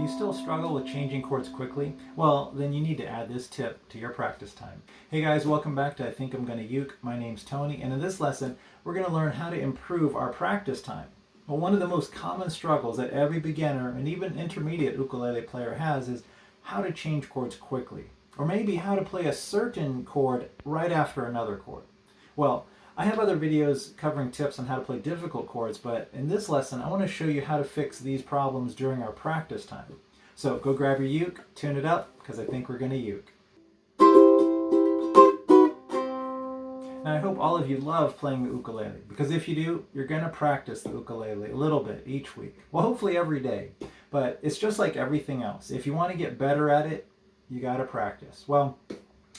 you still struggle with changing chords quickly? Well, then you need to add this tip to your practice time. Hey guys, welcome back to I Think I'm Gonna Uke. My name's Tony, and in this lesson, we're gonna learn how to improve our practice time. Well, one of the most common struggles that every beginner and even intermediate ukulele player has is how to change chords quickly, or maybe how to play a certain chord right after another chord. Well, I have other videos covering tips on how to play difficult chords, but in this lesson I want to show you how to fix these problems during our practice time. So go grab your uke, tune it up, because I think we're going to uke. Now I hope all of you love playing the ukulele, because if you do, you're going to practice the ukulele a little bit each week. Well, hopefully every day, but it's just like everything else. If you want to get better at it, you got to practice. Well,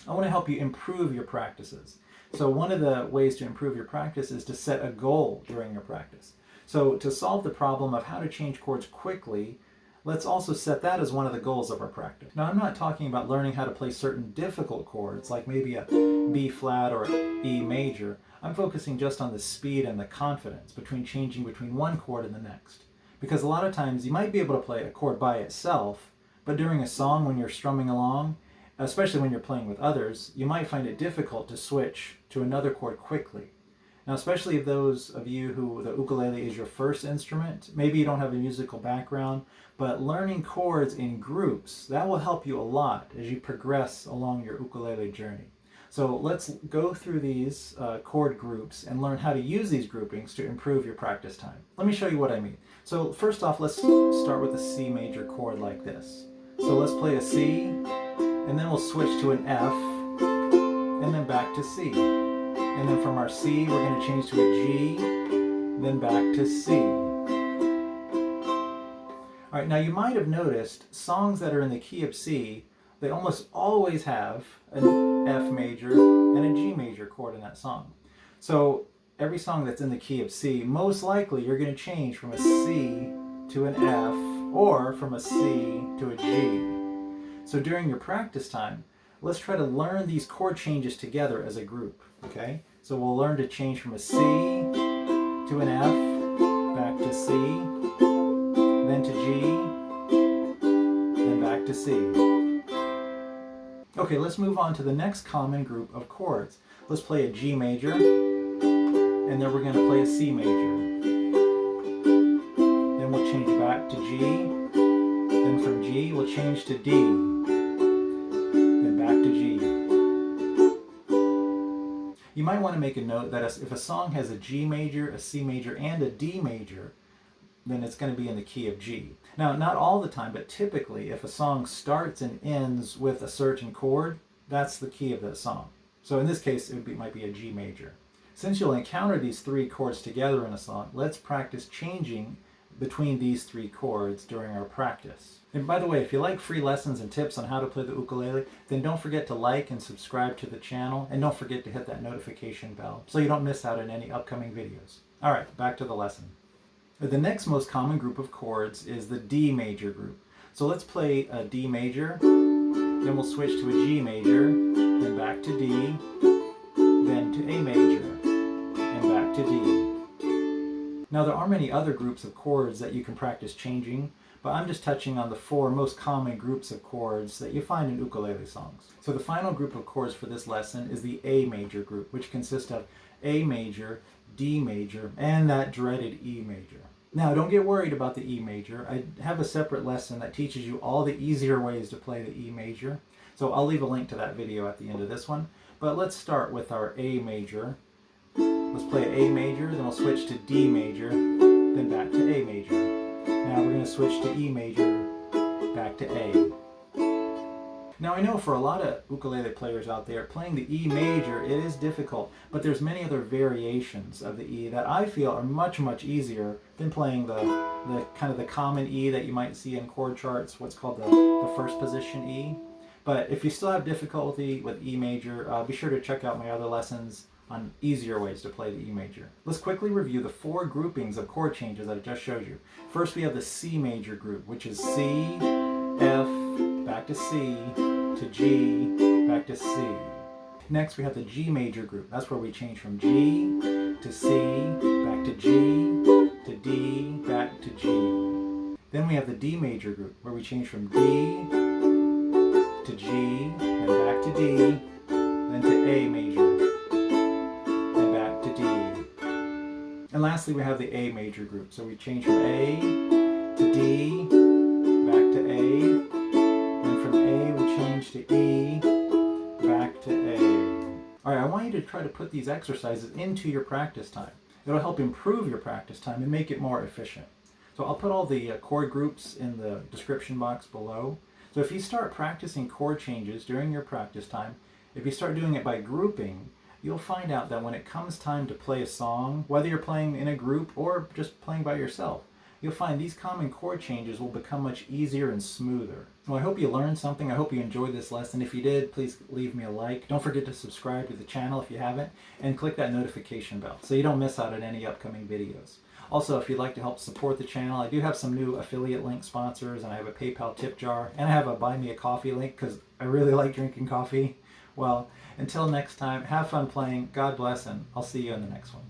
I want to help you improve your practices. So one of the ways to improve your practice is to set a goal during your practice. So to solve the problem of how to change chords quickly, let's also set that as one of the goals of our practice. Now I'm not talking about learning how to play certain difficult chords, like maybe a B flat or E major. I'm focusing just on the speed and the confidence between changing between one chord and the next. Because a lot of times you might be able to play a chord by itself, but during a song when you're strumming along, especially when you're playing with others, you might find it difficult to switch to another chord quickly. Now, especially those of you who the ukulele is your first instrument, maybe you don't have a musical background, but learning chords in groups, that will help you a lot as you progress along your ukulele journey. So let's go through these chord groups and learn how to use these groupings to improve your practice time. Let me show you what I mean. So first off, let's start with a C major chord like this. So let's play a C, and then we'll switch to an F, and then back to C. And then from our C, we're going to change to a G, then back to C. All right, now you might have noticed songs that are in the key of C, they almost always have an F major and a G major chord in that song. So every song that's in the key of C, most likely you're going to change from a C to an F, or from a C to a G. So during your practice time, let's try to learn these chord changes together as a group, okay? So we'll learn to change from a C to an F, back to C, then to G, then back to C. Okay, let's move on to the next common group of chords. Let's play a G major, and then we're going to play a C major. Then we'll change back to G, then from G we'll change to D. You might want to make a note that if a song has a G major, a C major, and a D major, then it's going to be in the key of G. Now, not all the time, but typically, if a song starts and ends with a certain chord, that's the key of that song. So in this case, it might be a G major. Since you'll encounter these three chords together in a song, let's practice changing between these three chords during our practice. And by the way, if you like free lessons and tips on how to play the ukulele, then don't forget to like and subscribe to the channel, and don't forget to hit that notification bell so you don't miss out on any upcoming videos. All right, back to the lesson. The next most common group of chords is the D major group. So let's play a D major, then we'll switch to a G major, then back to D, then to A major, and back to D. Now there are many other groups of chords that you can practice changing, but I'm just touching on the four most common groups of chords that you find in ukulele songs. So the final group of chords for this lesson is the A major group, which consists of A major, D major, and that dreaded E major. Now don't get worried about the E major. I have a separate lesson that teaches you all the easier ways to play the E major. So I'll leave a link to that video at the end of this one. But let's start with our A major. Let's play A major, then we'll switch to D major, then back to A major. Now we're going to switch to E major, back to A. Now I know for a lot of ukulele players out there, playing the E major, it is difficult, but there's many other variations of the E that I feel are much, much easier than playing the kind of the common E that you might see in chord charts, what's called the first position E. But if you still have difficulty with E major, be sure to check out my other lessons on easier ways to play the E major. Let's quickly review the four groupings of chord changes that I just showed you. First we have the C major group, which is C, F, back to C, to G, back to C. Next we have the G major group. That's where we change from G to C, back to G, to D, back to G. Then we have the D major group, where we change from D to G, then back to D, then to A major, and back to D. And lastly, we have the A major group. So we change from A to D, back to A, and from A we change to E, back to A. All right, I want you to try to put these exercises into your practice time. It'll help improve your practice time and make it more efficient. So I'll put all the chord groups in the description box below. So if you start practicing chord changes during your practice time, if you start doing it by grouping, you'll find out that when it comes time to play a song, whether you're playing in a group or just playing by yourself, you'll find these common chord changes will become much easier and smoother. Well, I hope you learned something. I hope you enjoyed this lesson. If you did, please leave me a like. Don't forget to subscribe to the channel if you haven't, and click that notification bell so you don't miss out on any upcoming videos. Also, if you'd like to help support the channel, I do have some new affiliate link sponsors, and I have a PayPal tip jar, and I have a Buy Me a Coffee link because I really like drinking coffee. Well, until next time, have fun playing, God bless, and I'll see you in the next one.